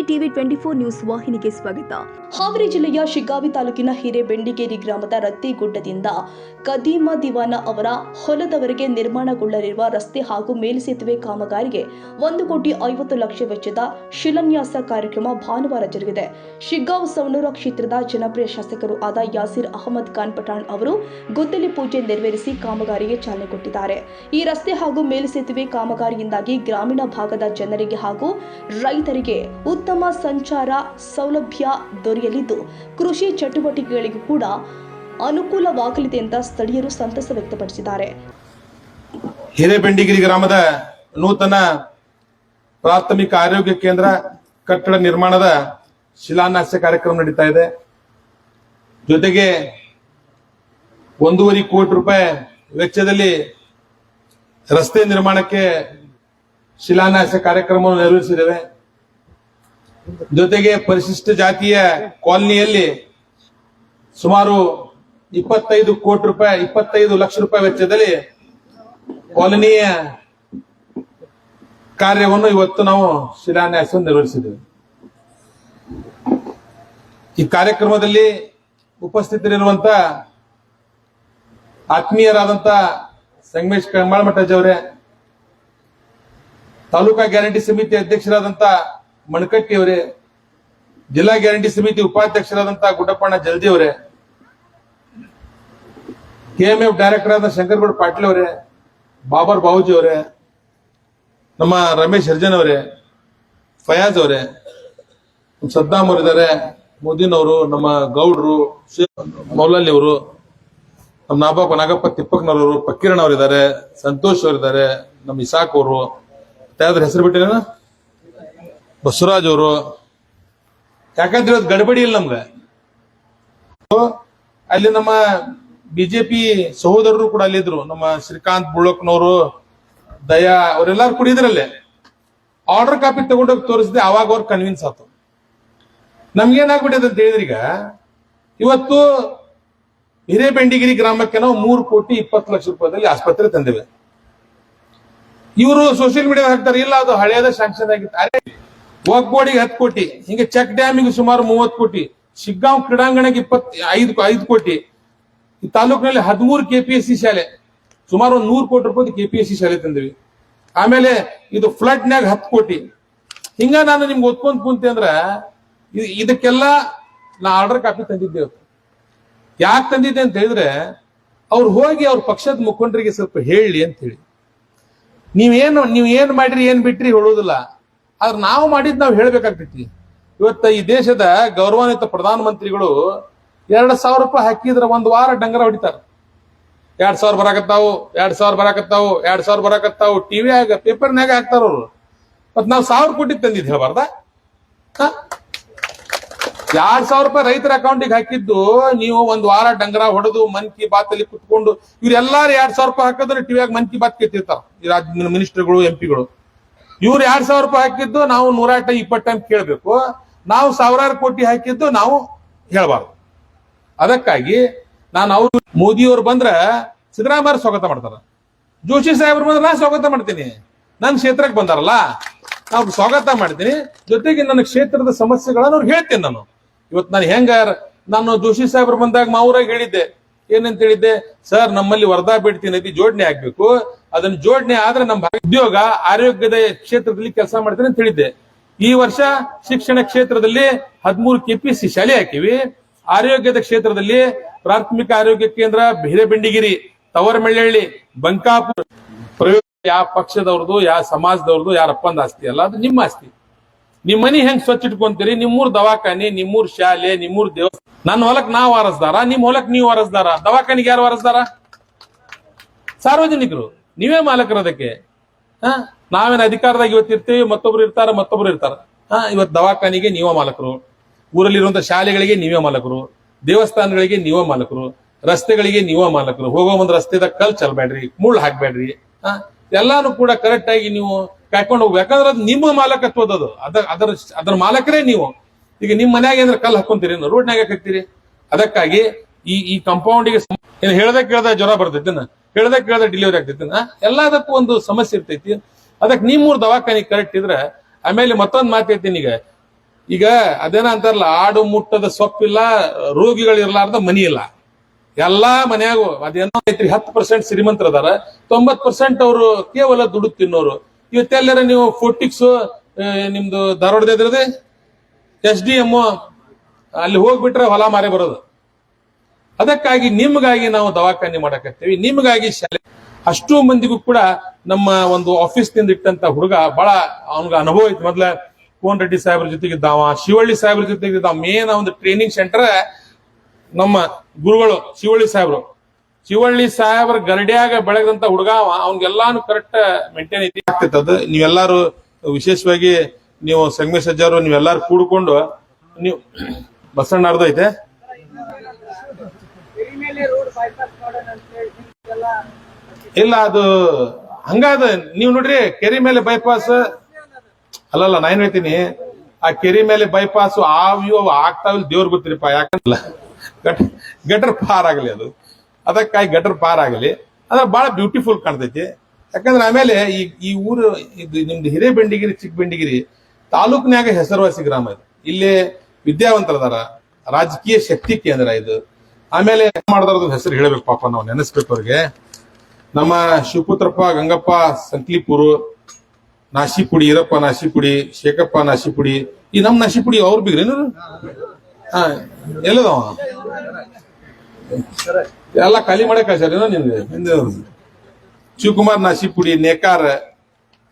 TV 24 news ವಾಹಿನಿಗೆ ಸ್ವಾಗತ. ಹಾವೇರಿ ಜಿಲ್ಲೆಯ ಶಿಗ್ಗಾವಿ ತಾಲೂಕಿನ ಹಿರೇಬೆಂಡಿಗೇರಿ ಗ್ರಾಮದ ರತ್ತಿಗುಡ್ಡದಿಂದ ಕದೀಮ ದಿವಾನ ಅವರ ಹೊಲದವರೆಗೆ ನಿರ್ಮಾಣಗೊಳ್ಳಲಿರುವ ರಸ್ತೆ ಹಾಗೂ ಮೇಲ್ಸೇತುವೆ ಕಾಮಗಾರಿಗೆ 1,50,00,000 ವೆಚ್ಚದ ಶಿಲಾನ್ಯಾಸ ಕಾರ್ಯಕ್ರಮ ಭಾನುವಾರ ಜರುಗಿದೆ. ಶಿಗ್ಗಾಂವ್ ಸವಣೂರ ಕ್ಷೇತ್ರದ ಜನಪ್ರಿಯ ಶಾಸಕರು ಆದ ಯಾಸೀರ್ ಅಹಮದ್ ಖಾನ್ ಪಠಾಣ್ ಅವರು ಗುದ್ದಲಿ ಪೂಜೆ ನೆರವೇರಿಸಿ ಕಾಮಗಾರಿಗೆ ಚಾಲನೆ ಕೊಟ್ಟಿದ್ದಾರೆ. ಈ ರಸ್ತೆ ಹಾಗೂ ಮೇಲ್ಸೇತುವೆ ಕಾಮಗಾರಿಯಿಂದಾಗಿ ಗ್ರಾಮೀಣ ಭಾಗದ ಜನರಿಗೆ ಹಾಗೂ ರೈತರಿಗೆ ಉತ್ತಮ ಸಂಚಾರ ಸೌಲಭ್ಯ ದೊರೆಯಲಿದ್ದು ಕೃಷಿ ಚಟುವಟಿಕೆಗಳಿಗೂ ಕೂಡ ಅನುಕೂಲವಾಗಲಿದೆ ಅಂತ ಸ್ಥಳೀಯರು ಸಂತಸ ವ್ಯಕ್ತಪಡಿಸಿದ್ದಾರೆ. ಹಿರೇಬೆಂಡಿಗಿರಿ ಗ್ರಾಮದ ನೂತನ ಪ್ರಾಥಮಿಕ ಆರೋಗ್ಯ ಕೇಂದ್ರ ಕಟ್ಟಡ ನಿರ್ಮಾಣದ ಶಿಲಾನ್ಯಾಸ ಕಾರ್ಯಕ್ರಮ ನಡೀತಾ ಇದೆ. ಜೊತೆಗೆ 1.5 ಕೋಟಿ ರೂಪಾಯಿ ವೆಚ್ಚದಲ್ಲಿ ರಸ್ತೆ ನಿರ್ಮಾಣಕ್ಕೆ ಶಿಲಾನ್ಯಾಸ ಕಾರ್ಯಕ್ರಮವನ್ನು ನೆರವೇರಿಸಿದ್ದೇವೆ. ಜೊತೆಗೆ ಪರಿಶಿಷ್ಟ ಜಾತಿಯ ಕಾಲನಿಯಲ್ಲಿ ಸುಮಾರು 25 ಲಕ್ಷ ರೂಪಾಯಿ ವೆಚ್ಚದಲ್ಲಿ ಕಾಲನಿಯ ಕಾರ್ಯವನ್ನು ಇವತ್ತು ನಾವು ಶಿಲಾನ್ಯಾಸ ನೆರವೇರಿಸಿದ್ದೇವೆ. ಈ ಕಾರ್ಯಕ್ರಮದಲ್ಲಿ ಉಪಸ್ಥಿತರಿರುವಂತ ಆತ್ಮೀಯರಾದಂತ ಸಂಗಮೇಶ್ ಕಮ್ಮಳಮಠಜ್ ಅವರೇ, ತಾಲೂಕಾ ಗ್ಯಾರಂಟಿ ಸಮಿತಿ ಅಧ್ಯಕ್ಷರಾದಂತ ಮಣಕಟ್ಟಿ ಅವರೇ, ಜಿಲ್ಲಾ ಗ್ಯಾರಂಟಿ ಸಮಿತಿ ಉಪಾಧ್ಯಕ್ಷರಾದಂತ ಗುಡ್ಡಪ್ಪಣ್ಣ ಜಲ್ದಿ ಅವರೇ, ಕೆಎಂಎಫ್ ಡೈರೆಕ್ಟರ್ ಆದ ಶಂಕರಗೌಡ ಪಾಟೀಲ್ ಅವರೇ, ಬಾಬರ್ ಬಾಬುಜಿ ಅವರೇ, ನಮ್ಮ ರಮೇಶ್ ಹರ್ಜನ್ ಅವರೇ, ಫಯಾಜ್ ಅವರೇ, ಸದ್ದಾಮ್ ಅವರಿದ್ದಾರೆ, ಮೋದಿನ್ ಅವರು, ನಮ್ಮ ಗೌಡ್ರು, ಮೌಲಲ್ಲಿ ಅವರು, ನಮ್ಮ ನಾಗಪ್ಪ ತಿಪ್ಪಕ್ನವರು, ಪಕ್ಕೀರಣ್ಣ ಅವರಿದ್ದಾರೆ, ಸಂತೋಷ್ ಅವರಿದ್ದಾರೆ, ನಮ್ಮ ಇಸಾಕ್ ಅವರು, ಯಾವ್ದ್ರ ಹೆಸರು ಬಿಟ್ಟಿರೇನ ಬಸವರಾಜ್ ಅವರು. ಯಾಕಂದ್ರೆ ಇವತ್ತು ಗಡಬಡಿ ಇಲ್ಲ ನಮ್ಗೆ. ಅಲ್ಲಿ ನಮ್ಮ ಬಿಜೆಪಿ ಸಹೋದರರು ಕೂಡ ಅಲ್ಲಿದ್ರು. ನಮ್ಮ ಶ್ರೀಕಾಂತ್ ಬುಳ್ಳಕ್ನವರು, ದಯಾ ಅವರೆಲ್ಲಾರು ಕೂಡ ಇದ್ರಲ್ಲೇ. ಆರ್ಡರ್ ಕಾಪಿ ತಗೊಂಡೋಗಿ ತೋರಿಸಿದೆ, ಅವಾಗ ಅವ್ರು ಕನ್ವಿನ್ಸ್ ಆಯ್ತು. ನಮ್ಗೇನಾಗ್ಬಿಟ್ಟಿದೆ ಅಂತ ಹೇಳಿದ್ರೆ, ಈಗ ಇವತ್ತು ಹಿರೇಬೆಂಡಿಗಿರಿ ಗ್ರಾಮಕ್ಕೆ ನಾವು 3,20,00,000 ರೂಪಾಯಿದಲ್ಲಿ ಆಸ್ಪತ್ರೆ ತಂದೇವೆ. ಇವರು ಸೋಷಿಯಲ್ ಮೀಡಿಯಾ ಹಾಕ್ತಾರೆ, ಇಲ್ಲ ಅದು ಹಳೆಯದ ಶಾಂಕ್ಷನ್ ಆಗಿತ್ತು. ವಕ್ ಬೋರ್ಡಿಗೆ 10 ಕೋಟಿ, ಹಿಂಗೆ ಚೆಕ್ ಡ್ಯಾಮಿಗೆ ಸುಮಾರು 30 ಕೋಟಿ, ಶಿಗ್ಗಾಂವ್ ಕ್ರೀಡಾಂಗಣಕ್ಕೆ 5 ಕೋಟಿ, ಈ ತಾಲೂಕಿನಲ್ಲಿ 13 KPSC ಶಾಲೆ, ಸುಮಾರು 100 ಕೋಟಿ ರೂಪಾಯಿ KPSC ಶಾಲೆ ತಂದಿವಿ. ಆಮೇಲೆ ಇದು ಫ್ಲಡ್ ನಾಗ 10 ಕೋಟಿ. ಹಿಂಗ ನಾನು ನಿಮ್ಗೆ ಓದ್ಕೊಂಡ್ ಕುಂತೆ ಅಂದ್ರ ಇದಕ್ಕೆಲ್ಲ ನಾ ಆರ್ಡರ್ ಕಾಪಿ ತಂದಿದ್ದೇವೆ. ಯಾಕೆ ತಂದಿದ್ದೆ ಅಂತ ಹೇಳಿದ್ರೆ, ಅವ್ರು ಹೋಗಿ ಅವ್ರ ಪಕ್ಷದ ಮುಖಂಡರಿಗೆ ಸ್ವಲ್ಪ ಹೇಳಿ ಅಂತ ಹೇಳಿ. ನೀವ್ ಏನ್ ಮಾಡ್ರಿ ಏನ್ ಬಿಟ್ರಿ ಹೇಳೋದಿಲ್ಲ, ಆದ್ರೆ ನಾವು ಮಾಡಿದ್ ನಾವು ಹೇಳ್ಬೇಕಾಗ್ತೈತಿ. ಇವತ್ತ ಈ ದೇಶದ ಗೌರವಾನ್ವಿತ ಪ್ರಧಾನಮಂತ್ರಿಗಳು 2,000 ರೂಪಾಯಿ ಹಾಕಿದ್ರ 1 ವಾರ ಡಂಗರ ಹೊಡಿತಾರ. 2,000 ಬರಾಕತ್ತಾವು, 2,000 ಬರಾಕತ್ತಾವು ಟಿವಿಯಾಗ ಪೇಪರ್ನಾಗ ಹಾಕ್ತಾರ ಅವ್ರು. ಮತ್ ನಾವ್ 1,000 ಕೋಟಿ ತಂದಿದ್ ಹೇಳ್ಬಾರ್ದ? 2,000 ರೂಪಾಯಿ ರೈತರ ಅಕೌಂಟಿಗೆ ಹಾಕಿದ್ದು ನೀವು 1 ವಾರ ಡಂಗರ ಹೊಡೆದು ಮನ್ ಕಿ ಬಾತ್ ಅಲ್ಲಿ ಕುತ್ಕೊಂಡು ಇವ್ರೆಲ್ಲಾರು 2,000 ರೂಪಾಯಿ ಹಾಕಿದ್ರೆ ಟಿವಿಯಾಗ ಮನ್ ಕಿ ಬಾತ್ ಕೇಳ್ತಿರ್ತಾರ ಈ ರಾಜ್ಯ ಮಿನಿಸ್ಟರ್ಗಳು ಎಂಪಿಗಳು. ಇವ್ರು 2,000 ರೂಪಾಯಿ ಹಾಕಿದ್ದು ನಾವು 120 ಟೈಮ್ ಕೇಳ್ಬೇಕು. ನಾವು 1,000 ಕೋಟಿ ಹಾಕಿದ್ದು ನಾವು ಹೇಳ್ಬಾರ್ದು. ಅದಕ್ಕಾಗಿ ನಾನು ಅವ್ರು ಮೋದಿಯವ್ರು ಬಂದ್ರ ಸಿದ್ದರಾಮಯ್ಯ ಸ್ವಾಗತ ಮಾಡ್ತಾರ, ಜೋಶಿ ಸಾಹೇಬ್ರು ಬಂದ್ರೆ ನಾ ಸ್ವಾಗತ ಮಾಡ್ತೀನಿ. ನನ್ನ ಕ್ಷೇತ್ರಕ್ಕೆ ಬಂದಾರಲ್ಲ ನಾವು ಸ್ವಾಗತ ಮಾಡ್ತೀನಿ. ಜೊತೆಗೆ ನನ್ನ ಕ್ಷೇತ್ರದ ಸಮಸ್ಯೆಗಳನ್ನು ಅವ್ರು ಹೇಳ್ತೇನೆ. ಇವತ್ತು ನಾನು ಜೋಶಿ ಸಾಹೇಬ್ರು ಬಂದಾಗ ಮಾವೂರಾಗ ಹೇಳಿದ್ದೆ, ಏನಂತ ಹೇಳಿದ್ದೆ, ಸರ್ ನಮ್ಮಲ್ಲಿ ವರ್ಧಾ ಬೇಡ್ತಿ ನದಿ ಜೋಡಣೆ ಆಗ್ಬೇಕು, ಅದನ್ನ ಜೋಡಣೆ ಆದ್ರೆ ನಮ್ಮ ಉದ್ಯೋಗ ಆರೋಗ್ಯದ ಕ್ಷೇತ್ರದಲ್ಲಿ ಕೆಲಸ ಮಾಡ್ತೀನಿ ಅಂತ ಹೇಳಿದ್ದೆ. ಈ ವರ್ಷ ಶಿಕ್ಷಣ ಕ್ಷೇತ್ರದಲ್ಲಿ 13 KPSC ಶಾಲೆ ಹಾಕಿವಿ. ಆರೋಗ್ಯದ ಕ್ಷೇತ್ರದಲ್ಲಿ ಪ್ರಾಥಮಿಕ ಆರೋಗ್ಯ ಕೇಂದ್ರ ಹಿರೇಬೆಂಡಿಗಿರಿ, ತವರಮೆಳ್ಳಹಳ್ಳಿ, ಬಂಕಾಪುರ. ಪ್ರಯೋಗ ಯಾವ ಪಕ್ಷದವ್ರದ್ದು, ಯಾವ ಸಮಾಜದವ್ರದ್ದು, ಯಾರಪ್ಪಂದ ಆಸ್ತಿ ಅಲ್ಲ, ಅದು ನಿಮ್ಮ ಆಸ್ತಿ. ನಿಮ್ ಮನಿ ಹೆಂಗ್ ಸ್ವಚ್ಛ ಇಟ್ಕೊಂತೀರಿ, ನಿಮ್ಮೂರ್ ದವಾಖಾನಿ, ನಿಮ್ಮೂರ್ ಶಾಲೆ, ನಿಮ್ಮೂರ್ ದೇವಸ್ಥಾನ. ನನ್ನ ಹೊಲಕ್ ನಾ ವಾರಸ್ದಾರ, ನಿಮ್ ಹೊಲಕ್ ನೀವು ವಾರಸ್ದಾರ, ದವಾಖಾನಿಗೆ ಯಾರು ವಾರಸ್ದಾರ? ಸಾರ್ವಜನಿಕರು, ನೀವೇ ಮಾಲಕರು. ಅದಕ್ಕೆ ನಾವೇನ್ ಅಧಿಕಾರದಾಗ ಇವತ್ತಿರ್ತೀವಿ, ಮತ್ತೊಬ್ರು ಇರ್ತಾರ. ಇವತ್ತು ದವಾಖಾನಿಗೆ ನೀವೇ ಮಾಲಕರು, ಊರಲ್ಲಿರುವಂತ ಶಾಲೆಗಳಿಗೆ ನೀವೇ ಮಾಲಕರು, ದೇವಸ್ಥಾನಗಳಿಗೆ ನೀವೇ ಮಾಲಕರು, ರಸ್ತೆಗಳಿಗೆ ನೀವೇ ಮಾಲಕರು. ಹೋಗೋ ಒಂದು ರಸ್ತೆದಾಗ ಕಲ್ ಚಲ್ಬೇಡ್ರಿ, ಮುಳ್ಳು ಹಾಕ್ಬೇಡ್ರಿ. ಎಲ್ಲಾನು ಕೂಡ ಕರೆಕ್ಟ್ ಆಗಿ ನೀವು ಕಾಯ್ಕೊಂಡು ಹೋಗ್ಬೇಕು. ಯಾಕಂದ್ರೆ ಅದು ನಿಮ್ಮ ಮಾಲಕತ್ವದದು, ಅದರ ಮಾಲಕರೇ ನೀವು. ಈಗ ನಿಮ್ ಮನ್ಯಾಗ ಏನಾರ ಕಲ್ ಹಾಕೊಂತೀರಿ, ರೋಡ್ನಾಗ ಹಾಕ್ತೀರಿ. ಅದಕ್ಕಾಗಿ ಈ ಕಾಂಪೌಂಡಿಗೆ ಹೇಳ್ದ ಕೇಳ್ದ ಜ್ವರ ಬರ್ತೈತಿನ, ಹೇಳ್ದ ಕೇಳ್ದ ಡೆಲಿವರಿ ಆಗ್ತೈತಿನ, ಎಲ್ಲದಕ್ಕೂ ಒಂದು ಸಮಸ್ಯೆ ಇರ್ತೈತಿ. ಅದಕ್ಕೆ ನಿಮ್ಮೂರ್ ದವಾಖಾನಿ ಕರೆಕ್ಟ್ ಇದ್ರೆ. ಆಮೇಲೆ ಮತ್ತೊಂದು ಮಾತೈತಿ, ಈಗ ಈಗ ಅದೇನ ಅಂತಾರಲ್ಲ, ಆಡು ಮುಟ್ಟದ ಸೊಪ್ಪಿಲ್ಲ, ರೋಗಿಗಳಿರ್ಲಾರ್ದ ಮನಿ ಇಲ್ಲ. ಎಲ್ಲಾ ಮನ್ಯಾಗು ಅದೇನೋ ಐತ್ರಿ, 10% ಶ್ರೀಮಂತರ ಅದಾರ, 90% ಅವರು ಕೇವಲ ದುಡ್ಡು ತಿನ್ನೋರು. ಇವತ್ತೆಲ್ಲರ ನೀವು ಫೋರ್ಟಿಕ್ಸ್ ನಿಮ್ದು ಧಾರವಾಡದ SDM ಅಲ್ಲಿ ಹೋಗ್ಬಿಟ್ರೆ ಹೊಲ ಮಾರಿ ಬರೋದು. ಅದಕ್ಕಾಗಿ ನಿಮ್ಗಾಗಿ ನಾವು ದವಾಖಾನೆ ಮಾಡಕತ್ತೀವಿ, ನಿಮ್ಗಾಗಿ ಶಾಲೆ. ಅಷ್ಟು ಮಂದಿಗೂ ಕೂಡ ನಮ್ಮ ಒಂದು ಆಫೀಸ್ ನಿಂದ ಇಟ್ಟಂತ ಹುಡುಗ ಬಹಳ ಅವನ್ಗ ಅನುಭವ ಐತಿ. ಮೊದ್ಲ ಕೋನ್ ರೆಡ್ಡಿ ಸಾಹೇಬ್ರ ಜೊತೆಗಿದ್ದಾವ, ಶಿವಳ್ಳಿ ಸಾಹೇಬ್ರ ಜೊತೆಗಿದ್ದಾವ. ಮೇನ್ ಒಂದು ಟ್ರೈನಿಂಗ್ ಸೆಂಟರ್ ನಮ್ಮ ಗುರುಗಳು ಶಿವಳ್ಳಿ ಸಾಹೇಬ್ರ ಗರಡಿಯಾಗ ಬೆಳಗದಂತ ಹುಡುಗ, ಅವ್ನಿಗೆಲ್ಲಾನು ಕರೆಕ್ಟ್ ಮೇಂಟೈನ್ ಐತಿ ಆಗ್ತೈತದ. ನೀವೆಲ್ಲಾರು ವಿಶೇಷವಾಗಿ ನೀವು ಸಂಗಮೇಶ್ ಅಜ್ಜಾರು ನೀವೆಲ್ಲಾರು ಕೂಡ್ಕೊಂಡು ನೀವು ಬಸಣ್ಣ ಅರ್ಧ ಐತೆ ಇಲ್ಲ, ಅದು ಹಂಗಾದ. ನೀವು ನೋಡ್ರಿ ಕೆರಿ ಮೇಲೆ ಬೈಪಾಸ್ ಅಲ್ಲಲ್ಲ, ನಾ ಏನ್ ಹೇಳ್ತೀನಿ, ಆ ಕೆರಿ ಮೇಲೆ ಬೈಪಾಸ್ ಇವು ಆಗ್ತಾವಿಲ್ಲ, ದೇವ್ರ ಗೊತ್ತಿರಪ್ಪ. ಯಾಕಂದ್ರೆ ಗಟರ್ ಪಾರ್ ಆಗಲಿ, ಅದಕ್ಕಾಗಿ ಗಟರ್ ಪಾರ್ ಆಗಲಿ, ಅದ್ರ ಬಹಳ ಬ್ಯೂಟಿಫುಲ್ ಕಾಣ್ತೈತಿ. ಯಾಕಂದ್ರೆ ಆಮೇಲೆ ಈ ಊರು ಇದು ನಿಮ್ದು ಹಿರೇಬೆಂಡಿಗಿರಿ ಚಿಕ್ಕಬೆಂಡಿಗಿರಿ ತಾಲೂಕಿನಾಗ ಹೆಸರುವಾಸಿ ಗ್ರಾಮ ಇದು. ಇಲ್ಲಿ ವಿದ್ಯಾವಂತರದಾರ, ರಾಜಕೀಯ ಶಕ್ತಿ ಕೇಂದ್ರ ಇದು. ಆಮೇಲೆ ಮಾಡಿದ್ರ ಹೆಸರು ಹೇಳ್ಬೇಕು ಪಾಪ, ನಾವು ನೆನೆಸ್ಬೇಕು ಅವ್ರಿಗೆ. ನಮ್ಮ ಶಿವಪುತ್ರಪ್ಪ ಗಂಗಪ್ಪ ಸಂಕ್ಲಿಪುರು, ನಾಶಿಪುಡಿ ಈರಪ್ಪ ನಾಶಿಪುಡಿ, ಶೇಖಪ್ಪ ನಾಶಿಪುಡಿ, ಈ ನಮ್ ನಾಶಿಪುಡಿ ಅವ್ರ ಬಿಗ್ರೇನು ಎಲ್ಲದವ ಎಲ್ಲ ಖಾಲಿ ಮಾಡಕ್ ಕಳ್ಸ್ಯಾರ ನಿಮ್ಗೆ. ಶಿವಕುಮಾರ್ ನಾಶಿಪುಡಿ ನೇಕಾರ,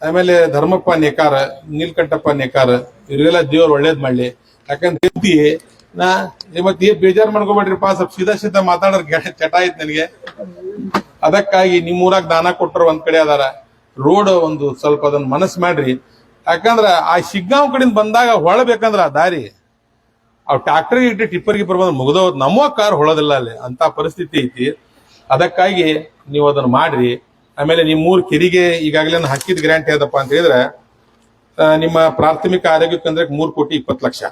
ಆಮೇಲೆ ಧರ್ಮಪ್ಪ ನೇಕಾರ, ನೀಲ್ಕಂಠಪ್ಪ ನೇಕಾರ, ಇವ್ರಿಗೆಲ್ಲ ದೇವ್ರು ಒಳ್ಳೇದ್ ಮಾಡ್ಲಿ. ಯಾಕಂದ್ರೆ ನಾ ಮತ್ತೆ ಬೇಜಾರ್ ಮಾಡ್ಕೋಬೇಡ್ರಿಪ್ಪ, ಸ್ವಲ್ಪ ಸೀದಾ ಮಾತಾಡೋರ್ ಚಟ ಆಯ್ತು ನನಗೆ. ಅದಕ್ಕಾಗಿ ನಿಮ್ಮೂರಾಗ ದಾನ ಕೊಟ್ಟರು ಒಂದ್ ಕಡೆ ಅದಾರ, ರೋಡ್ ಒಂದು ಸ್ವಲ್ಪ ಅದನ್ನ ಮನಸ್ಸು ಮಾಡ್ರಿ. ಯಾಕಂದ್ರ ಆ ಶಿಗ್ಗಾಂವ್ ಕಡೆಯಿಂದ ಬಂದಾಗ ಹೊಳಬೇಕಂದ್ರ ಆ ದಾರಿ ಅವ್ ಟ್ರಾಕ್ಟರ್ ಇಟ್ಟು ಟಿಪ್ಪರ್ ಗಿಪ್ಪರ್ ಬಂದ್ ಮುಗ್ದೋದ್, ನಮ್ಮ ಕಾರ್ ಹೊಳೋದಿಲ್ಲ ಅಲ್ಲಿ, ಅಂತ ಪರಿಸ್ಥಿತಿ ಐತಿ. ಅದಕ್ಕಾಗಿ ನೀವು ಅದನ್ನ ಮಾಡ್ರಿ. ಆಮೇಲೆ ನಿಮ್ಮೂರ್ ಕೆರಿಗೆ ಈಗಾಗಲೇ ಹಾಕಿದ ಗ್ರಾಂಟ್ ಯಾವ್ದಪ್ಪ ಅಂತ ಹೇಳಿದ್ರೆ, ನಿಮ್ಮ ಪ್ರಾಥಮಿಕ ಆರೋಗ್ಯ ಕೇಂದ್ರಕ್ಕೆ 3,20,00,000,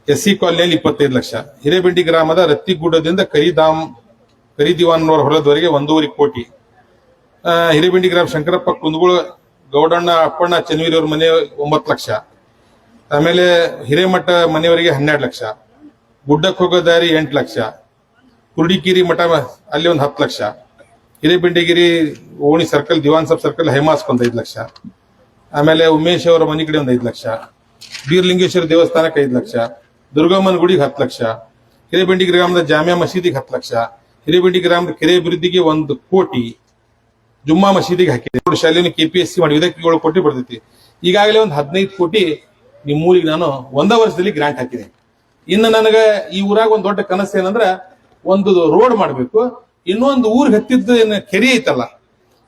SC ಕಾಲನಿಯಲ್ಲಿ 25 ಲಕ್ಷ, ಹಿರೇಬೆಂಡಿ ಗ್ರಾಮದ ರತ್ತಿಗುಡ್ಡದಿಂದ ಕರಿದಿವಾನ್ನವರ ಹೊಲದವರೆಗೆ 1.5 ಕೋಟಿ, ಹಿರೇಬೆಂಡಿ ಗ್ರಾಮ ಶಂಕರಪ್ಪ ಕುಂದಗೋಳ ಗೌಡಣ್ಣ ಅಪ್ಪಣ್ಣ ಚನ್ನವೀರಿ ಅವ್ರ ಮನೆ 9 ಲಕ್ಷ, ಆಮೇಲೆ ಹಿರೇಮಠ ಮನೆಯವರಿಗೆ 12 ಲಕ್ಷ, ಗುಡ್ಡಕ್ಕೆ ಹೋಗೋ ದಾರಿ 8 ಲಕ್ಷ, ಕುರುಡಿಕೇರಿ ಮಠ ಅಲ್ಲಿ ಒಂದು 10 ಲಕ್ಷ, ಹಿರೇಬೆಂಡಿಗಿರಿ ಓಣಿ ಸರ್ಕಲ್ ದಿವಾನ್ ಸಾಬ್ ಸರ್ಕಲ್ ಹೇಮಾಸ್ಕ್ ಒಂದು 5 ಲಕ್ಷ, ಆಮೇಲೆ ಉಮೇಶ್ ಅವರ ಮನೆ ಕಡೆ ಒಂದು 5 ಲಕ್ಷ, ಬೀರ್ಲಿಂಗೇಶ್ವರ ದೇವಸ್ಥಾನಕ್ಕೆ 5 ಲಕ್ಷ, ದುರ್ಗಮ್ಮನ ಗುಡಿಗೆ 10 ಲಕ್ಷ, ಹಿರೇಬೆಂಡಿ ಗ್ರಾಮದ ಜಾಮಿಯಾ ಮಸೀದಿಗೆ 10 ಲಕ್ಷ, ಹಿರೇಬೆಂಡಿ ಗ್ರಾಮದ ಕೆರೆ ಅಭಿವೃದ್ಧಿಗೆ 1 ಕೋಟಿ, ಜುಮ್ಮಾ ಮಸೀದಿಗೆ ಹಾಕಿದೆ. ಶಾಲೆಯನ್ನು KPSC ಮಾಡಿ ಇದಕ್ಕೆ 7 ಕೋಟಿ ಬರ್ತೈತಿ. ಈಗಾಗಲೇ ಒಂದು 15 ಕೋಟಿ ನಿಮ್ಮೂರಿಗೆ ನಾನು 1 ವರ್ಷದಲ್ಲಿ ಗ್ರಾಂಟ್ ಹಾಕಿದೆ. ಇನ್ನು ನನಗೆ ಈ ಊರಾಗ ಒಂದು ದೊಡ್ಡ ಕನಸು ಏನಂದ್ರ, ಒಂದು ರೋಡ್ ಮಾಡ್ಬೇಕು, ಇನ್ನೊಂದು ಊರಿಗೆ ಹತ್ತಿದ್ದು ಏನ್ ಕೆರೆ ಐತಲ್ಲ,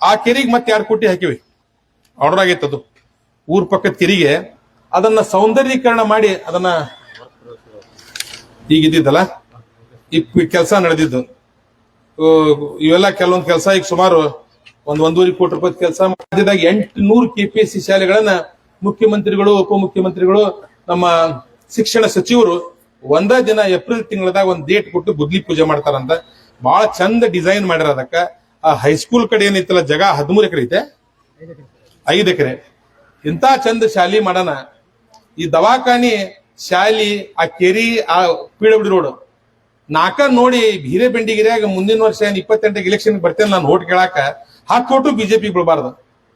ಆ ಕೆರೆಗೆ ಮತ್ತೆ 2 ಕೋಟಿ ಹಾಕಿವಿ. ಆರ್ಡರ್ ಆಗೈತೆ ಅದು ಊರ್ ಪಕ್ಕದ ಕೆರೆಗೆ. ಅದನ್ನ ಸೌಂದರ್ಯೀಕರಣ ಮಾಡಿ ಅದನ್ನ ಈಗಿದ್ದಲ್ಲ ಈ ಕೆಲಸ ನಡೆದಿದ್ದು, ಇವೆಲ್ಲ ಕೆಲವೊಂದು ಕೆಲಸ ಈಗ ಸುಮಾರು 1.5 ಕೋಟಿ ರೂಪಾಯಿ ಕೆಲಸ ಮಾಡಿದಾಗ 800 KPSC ಶಾಲೆಗಳನ್ನ ಮುಖ್ಯಮಂತ್ರಿಗಳು, ಉಪಮುಖ್ಯಮಂತ್ರಿಗಳು, ನಮ್ಮ ಶಿಕ್ಷಣ ಸಚಿವರು ಒಂದೇ ದಿನ ಏಪ್ರಿಲ್ ತಿಂಗಳದಾಗ ಒಂದು ಡೇಟ್ ಕೊಟ್ಟು ಗುದ್ಲಿ ಪೂಜೆ ಮಾಡ್ತಾರಂತ. ಬಹಳ ಚಂದ ಡಿಸೈನ್ ಮಾಡ್ಯಾರ. ಅದಕ್ಕ ಆ ಹೈಸ್ಕೂಲ್ ಕಡೆ ಏನೈತಲ್ಲ ಜಾಗ 13 ಎಕರೆ ಐತೆ, 5 ಎಕರೆ. ಇಂತ ಚಂದ ಶಾಲಿ ಮಾಡೋಣ. ಈ ದವಾಖಾನಿ ಶಾಲಿ, ಆ ಕೆರಿ, ಆ PWD ರೋಡ್ 4 ನೋಡಿ ಹಿರೇಬೆಂಡಿಗಿರಿಯಾಗ ಮುಂದಿನ ವರ್ಷ 28 ಇಲೆಕ್ಷನ್ ಬರ್ತೇನೆ ನಾನು ಓಟ್ ಕೇಳಾಕ, 10 ಕೋಟಿ ಬಿಜೆಪಿ ಬಿಡಬಾರ್ದು.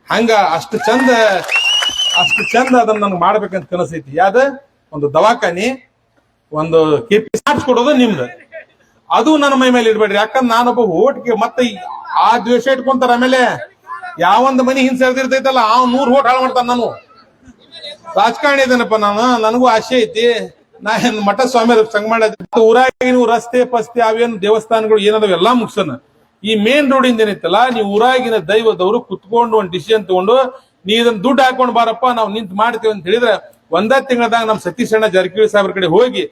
ಹಂಗ ಅಷ್ಟು ಚಂದ ಅದನ್ನ ನನ್ಗೆ ಮಾಡ್ಬೇಕಂತ ಕನಸೈತಿ. ಯಾವ್ದ ಒಂದು ದವಾಖಾನಿ, ಒಂದು KPSC ಕೊಡೋದು ನಿಮ್ದು, ಅದು ನನ್ನ ಮೈ ಮೇಲೆ ಇಡ್ಬೇಡ್ರಿ. ಯಾಕಂದ್ರೆ ನಾನೊಬ್ಬ ಓಟ್ಗೆ ಮತ್ತೆ ಆ ದ್ವೇಷ ಇಟ್ಕೊಂತಾರ. ಆಮೇಲೆ ಯಾವೊಂದು ಮನಿ ಹಿಂಸೆ ಇರ್ತೈತಲ್ಲ, 100 ಓಟ್ ಹಾಳು ಮಾಡ್ತಾನ. ನಾನು ರಾಜಕಾರಣಿ ಇದೇನಪ್ಪ, ನನಗೂ ಆಸೆ ಐತಿ. ನಾ ಮಠ ಸ್ವಾಮಿ ಸಂಘ ಮಾಡಿದ ಊರಾಗಿನ ರಸ್ತೆ ಪಸ್ತೆ ಅವೇನು ದೇವಸ್ಥಾನಗಳು ಏನದಾವ ಎಲ್ಲಾ ಮುಗ್ಸನ. ಈ ಮೇನ್ ರೋಡ್ ಇಂದ ಏನೈತಲ್ಲ, ನೀವು ಊರಾಗಿನ ದೈವದವರು ಕುತ್ಕೊಂಡು ಒಂದು ಡಿಸಿಷನ್ ತಗೊಂಡು, ನೀ ಇದನ್ನ ದುಡ್ಡು ಹಾಕೊಂಡ್ ಬಾರಪ್ಪ, ನಾವು ನಿಂತು ಮಾಡ್ತೇವೆ ಅಂತ ಹೇಳಿದ್ರೆ, 1 ತಿಂಗಳದಾಗ ನಮ್ ಸತೀಶ್ ಅಣ್ಣ ಜಾರಕಿಹೊಳಿ ಸಾಹೇಬ್ರ ಕಡೆ ಹೋಗಿ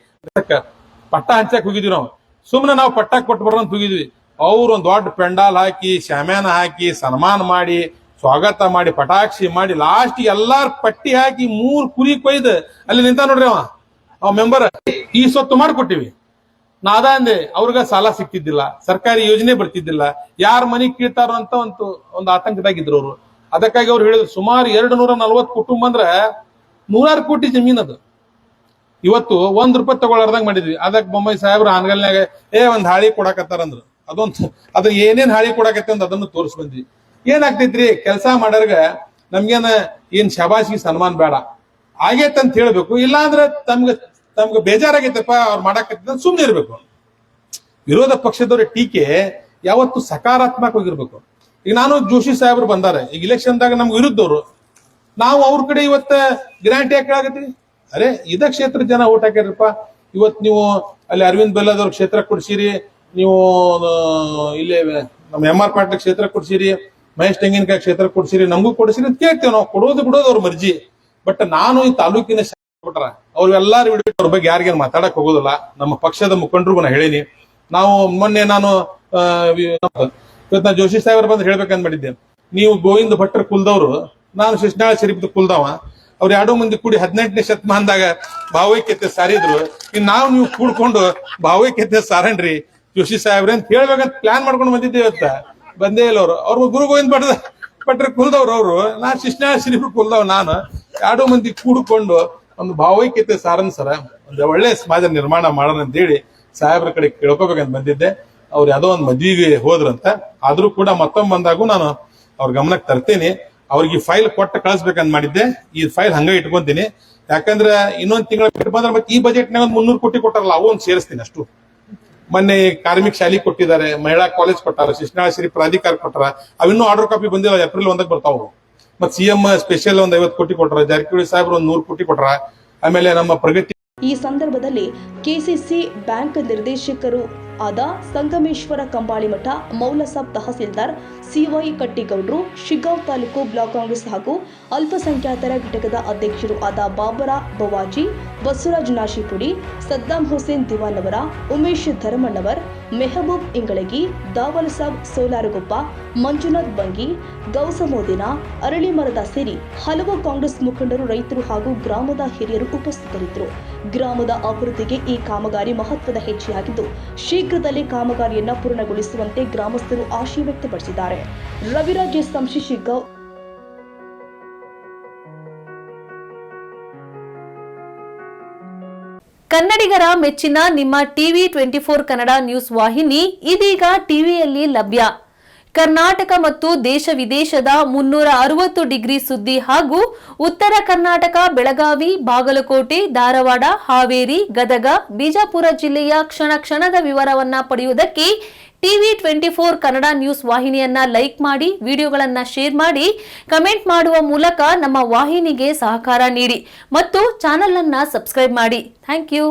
ಪಟ್ಟ ಹಂಚಕ್ ಹೋಗಿದ್ವಿ. ನಾವು ಸುಮ್ನೆ ನಾವು ಪಟ್ಟ ಕೊಟ್ಟು ಬರೋಂತ ಹೋಗಿದ್ವಿ. ಅವ್ರು ಒಂದ್ ದೊಡ್ಡ ಪೆಂಡಾಲ್ ಹಾಕಿ, ಶಾಮ್ಯಾನ ಹಾಕಿ, ಸನ್ಮಾನ ಮಾಡಿ, ಸ್ವಾಗತ ಮಾಡಿ, ಪಟಾಕ್ಷಿ ಮಾಡಿ, ಲಾಸ್ಟ್ ಎಲ್ಲಾರ್ ಪಟ್ಟಿ ಹಾಕಿ 3 ಕುರಿ ಕೊಯ್ದು ಅಲ್ಲಿ ನಿಂತ ನೋಡ್ರಿ ಅವ ಮೆಂಬರ್. ಈ ಸೊತ್ತು ಮಾಡ್ಕೊಟ್ಟಿವಿ. ನಾದ ಅಂದೆ, ಅವ್ರಿಗೆ ಸಾಲ ಸಿಕ್ತಿದ್ದಿಲ್ಲ, ಸರ್ಕಾರಿ ಯೋಜನೆ ಬರ್ತಿದ್ದಿಲ್ಲ, ಯಾರ ಮನಿ ಕೀಳ್ತಾರೋ ಅಂತ ಒಂದು ಆತಂಕದಾಗಿದ್ರು ಅವರು. ಅದಕ್ಕಾಗಿ ಅವ್ರು ಹೇಳಿದ್ರು, ಸುಮಾರು 240 ಕುಟುಂಬ ಅಂದ್ರೆ 100 ಕೋಟಿ ಜಮೀನ್ ಅದು. ಇವತ್ತು ₹1 ತಗೊಳ್ಳಾರ್ದಂಗ್ ಮಾಡಿದ್ವಿ. ಅದಕ್ಕೆ ಬೊಮ್ಮಾಯಿ ಸಾಹೇಬ್ರು ಹಾನಗಲ್ನಾಗ ಒಂದ್ ಹಾಳಿ ಕೊಡಾಕತ್ತಾರಂದ್ರು. ಅದ್ರ ಏನೇನ್ ಹಾಳಿ ಕೊಡಾಕತ್ತ ಅಂತ ಅದನ್ನು ತೋರಿಸ್ ಬಂದ್ವಿ. ಏನಾಗ್ತೈತ್ರಿ, ಕೆಲಸ ಮಾಡೋರ್ಗ ಏನ್ ಶಬಾಷಿ ಸನ್ಮಾನ ಬೇಡ, ಆಗೇತ್ ಅಂತ ಹೇಳ್ಬೇಕು. ಇಲ್ಲಾಂದ್ರೆ ತಮ್ಗೆ ಬೇಜಾರಾಗೈತಪ್ಪ ಅವ್ರು ಮಾಡಾಕತ್ತ ಸುಮ್ನೆ ಇರ್ಬೇಕು. ವಿರೋಧ ಪಕ್ಷದವ್ರ ಟೀಕೆ ಯಾವತ್ತು ಸಕಾರಾತ್ಮಕವಾಗಿರ್ಬೇಕು. ಈಗ ನಾನು ಜೋಶಿ ಸಾಹೇಬ್ರು ಬಂದಾರೆ, ಈಗ ಇಲೆಕ್ಷನ್ದಾಗ ನಮ್ಗೆ ವಿರುದ್ಧವ್ರು, ನಾವು ಅವ್ರ ಕಡೆ ಇವತ್ತ ಗ್ಯಾರಂಟಿ ಯಾಕೆ ಆಗತ್ತೀವಿ? ಅರೆ ಇದ ಕ್ಷೇತ್ರ ಜನ ಓಟ್ ಹಾಕ್ಯಾರಪ್ಪ. ಇವತ್ ನೀವು ಅಲ್ಲಿ ಅರವಿಂದ್ ಬೆಲ್ಲದವ್ರ ಕ್ಷೇತ್ರ ಕೊಡ್ಸಿರಿ, ನೀವು ಇಲ್ಲಿ ನಮ್ಮ MR ಪಾಟೀಲ್ ಕ್ಷೇತ್ರ ಕೊಡ್ಸಿರಿ, ಮಹೇಶ್ ತೆಂಗಿನಕಾಯಿ ಕ್ಷೇತ್ರ ಕೊಡ್ಸಿರಿ, ನಮಗೂ ಕೊಡ್ಸಿರಿ ಅಂತ ಕೇಳ್ತೇವೆ ನಾವು. ಕೊಡೋದು ಬಿಡೋದು ಅವ್ರ ಮರ್ಜಿ. ಬಟ್ ನಾನು ಈ ತಾಲೂಕಿನ ಬಿಟ್ರ ಅವ್ರೆಲ್ಲಾರು ಅವ್ರ ಬಗ್ಗೆ ಯಾರಿಗೇನು ಮಾತಾಡಕ್ ಹೋಗೋದಿಲ್ಲ. ನಮ್ಮ ಪಕ್ಷದ ಮುಖಂಡರಿಗೂ ನಾ ಹೇಳೀನಿ. ನಾವು ಮೊನ್ನೆ ನಾನು ಜೋಶಿ ಸಾಹೇಬ್ರ ಬಂದು ಹೇಳ್ಬೇಕಂತ ಮಾಡಿದ್ದೆ, ನೀವು ಗೋವಿಂದ ಭಟ್ರ ಕುಲ್ದವ್ರು, ನಾನು ಶಿಶನಾಳ ಶರೀಫ್ದ ಕುಲ್ದವ. ಅವ್ರು 2 ಮಂದಿ ಕೂಡಿ 18ನೇ ಶತಮಾನದಾಗ ಭಾವೈಕ್ಯತೆ ಸಾರಿದ್ರು. ಇನ್ ನೀವು ಕೂಡ್ಕೊಂಡು ಭಾವೈಕ್ಯತೆ ಸಾರಣ್ರಿ ಜೋಶಿ ಸಾಹೇಬ್ರೆ ಅಂತ ಹೇಳ್ಬೇಕಂತ ಪ್ಲಾನ್ ಮಾಡ್ಕೊಂಡು ಬಂದಿದ್ದೆ. ಇವತ್ತ ಬಂದೇ ಇಲ್ಲ ಅವ್ರು ಗುರು ಗೋವಿಂದ ಭಟ್ರ ಕುಲ್ದವ್ರು ಅವ್ರು, ನಾನ್ ಶಿಶನಾಳ ಶರೀಫ್ ಕುಲ್ದವ್. ನಾನು 2 ಮಂದಿ ಕೂಡ್ಕೊಂಡು ಒಂದು ಭಾವೈಕ್ಯತೆ ಸಾರನ್ ಸರ ಒಂದು ಒಳ್ಳೆ ಸಮಾಜ ನಿರ್ಮಾಣ ಮಾಡೋಣ ಅಂತ ಹೇಳಿ ಸಾಹೇಬ್ರ ಕಡೆ ಕೇಳ್ಕೋಬೇಕಂತ ಬಂದಿದ್ದೆ. ಅವ್ರು ಯಾವ್ದೋ ಒಂದು ಮದ್ವಿಗೆ ಹೋದ್ರಂತ. ಆದ್ರೂ ಕೂಡ ಮತ್ತೊಮ್ಮೆ ಬಂದಾಗೂ ನಾನು ಅವ್ರ ಗಮನಕ್ಕೆ ತರ್ತೇನೆ. ಅವ್ರಿಗೆ ಫೈಲ್ ಕೊಟ್ಟು ಕಳಿಸ್ಬೇಕಂತ ಮಾಡಿದ್ದೆ. ಈ ಫೈಲ್ ಹಂಗ ಇಟ್ಕೊಂತೀನಿ. ಯಾಕಂದ್ರೆ ಇನ್ನೊಂದ್ ತಿಂಗಳ ಬಿಟ್ಟು ಬಂದ್ರೆ ಮತ್ತೆ ಈ ಬಜೆಟ್ನಾಗ 300 ಕೋಟಿ ಕೊಟ್ಟಾರಲ್ಲ, ಅವು ಒಂದು ಸೇರಿಸ್ತೀನಿ ಅಷ್ಟು. ಮೊನ್ನೆ ಕಾರ್ಮಿಕ ಶಾಲೆ ಕೊಟ್ಟಿದ್ದಾರೆ, ಮಹಿಳಾ ಕಾಲೇಜ್ ಕೊಟ್ಟಾರ, ಶಿಶನಾಳ ಸಿರಿ ಪ್ರಾಧಿಕಾರ ಕೊಟ್ಟಾರ. ಅವಿನ್ನೂ ಆರ್ಡರ್ ಕಾಪಿ ಬಂದಿಲ್ಲ, ಏಪ್ರಿಲ್ 1ಕ್ಕೆ ಬರ್ತಾವ. ಮತ್ CM ಸ್ಪೆಷಲ್ ಒಂದ್ 50 ಕೋಟಿ ಕೊಟ್ಟಾರ, ಜಾರಕಿಹೊಳಿ ಸಾಹೇಬ್ರು 100 ಕೋಟಿ ಕೊಟ್ಟಾರ. ಆಮೇಲೆ ನಮ್ಮ ಪ್ರಗತಿ. ಈ ಸಂದರ್ಭದಲ್ಲಿ ಕೆಸಿಸಿ ಬ್ಯಾಂಕ್ ನಿರ್ದೇಶಕರು ಆದ ಸಂಗಮೇಶ್ವರ ಕಂಬಾಳಿಮಠ, ಮೌಲಸಾಬ್ ತಹಸೀಲ್ದಾರ್ CY ಕಟ್ಟಿಗೌಡ್ರು, ಶಿಗ್ಗಾಂವ್ ತಾಲೂಕು ಬ್ಲಾಕ್ ಕಾಂಗ್ರೆಸ್ ಹಾಗೂ ಅಲ್ಪಸಂಖ್ಯಾತರ ಘಟಕದ ಅಧ್ಯಕ್ಷರು ಆದ ಬಾಬರಾ ಬವಾಜಿ, ಬಸವರಾಜ್ ನಾಶಿಪುಡಿ, ಸದ್ದಾಂ ಹುಸೇನ್ ದಿವಾನ್ ಅವರ, ಉಮೇಶ್ ಧರ್ಮಣ್ಣವರ್, ಮೆಹಬೂಬ್ ಇಂಗಳಗಿ, ದಾವಲ್ ಸಾಬ್ ಸೋಲಾರಗೊಪ್ಪ, ಮಂಜುನಾಥ್ ಬಂಗಿ, ಗೌಸಮೋದಿನ, ಅರಳಿಮರದ ಸೇರಿ ಹಲವು ಕಾಂಗ್ರೆಸ್ ಮುಖಂಡರು, ರೈತರು ಹಾಗೂ ಗ್ರಾಮದ ಹಿರಿಯರು ಉಪಸ್ಥಿತರಿದ್ದರು. ಗ್ರಾಮದ ಅಭಿವೃದ್ಧಿಗೆ ಈ ಕಾಮಗಾರಿ ಮಹತ್ವದ ಹೆಜ್ಜೆಯಾಗಿದ್ದು ಶೀಘ್ರದಲ್ಲೇ ಕಾಮಗಾರಿಯನ್ನು ಪೂರ್ಣಗೊಳಿಸುವಂತೆ ಗ್ರಾಮಸ್ಥರು ಆಶಯ ವ್ಯಕ್ತಪಡಿಸಿದ್ದಾರೆ. ರವಿರಾಜ್ ಸಂಶಿ ಶಿಗ್ಗಾಂವ್. ಕನ್ನಡಿಗರ ಮೆಚ್ಚಿನ ನಿಮ್ಮ ಟಿವಿ 24 ಕನ್ನಡ ನ್ಯೂಸ್ ವಾಹಿನಿ ಇದೀಗ ಟಿವಿಯಲ್ಲಿ ಲಭ್ಯ. ಕರ್ನಾಟಕ ಮತ್ತು ದೇಶ ವಿದೇಶದ 360 ಡಿಗ್ರಿ ಸುದ್ದಿ ಹಾಗೂ ಉತ್ತರ ಕರ್ನಾಟಕ, ಬೆಳಗಾವಿ, ಬಾಗಲಕೋಟೆ, ಧಾರವಾಡ, ಹಾವೇರಿ, ಗದಗ, ಬಿಜಾಪುರ ಜಿಲ್ಲೆಯ ಕ್ಷಣ ಕ್ಷಣದ ವಿವರವನ್ನ ಪಡೆಯುವುದಕ್ಕೆ ಟಿವಿ 24 ಕನ್ನಡ ನ್ಯೂಸ್ ವಾಹಿನಿಯನ್ನ ಲೈಕ್ ಮಾಡಿ, ವಿಡಿಯೋಗಳನ್ನ ಶೇರ್ ಮಾಡಿ, ಕಮೆಂಟ್ ಮಾಡುವ ಮೂಲಕ ನಮ್ಮ ವಾಹಿನಿಗೆ ಸಹಕಾರ ನೀಡಿ ಮತ್ತು ಚಾನೆಲ್ ಅನ್ನ ಸಬ್ಸ್ಕ್ರೈಬ್ ಮಾಡಿ. Thank you.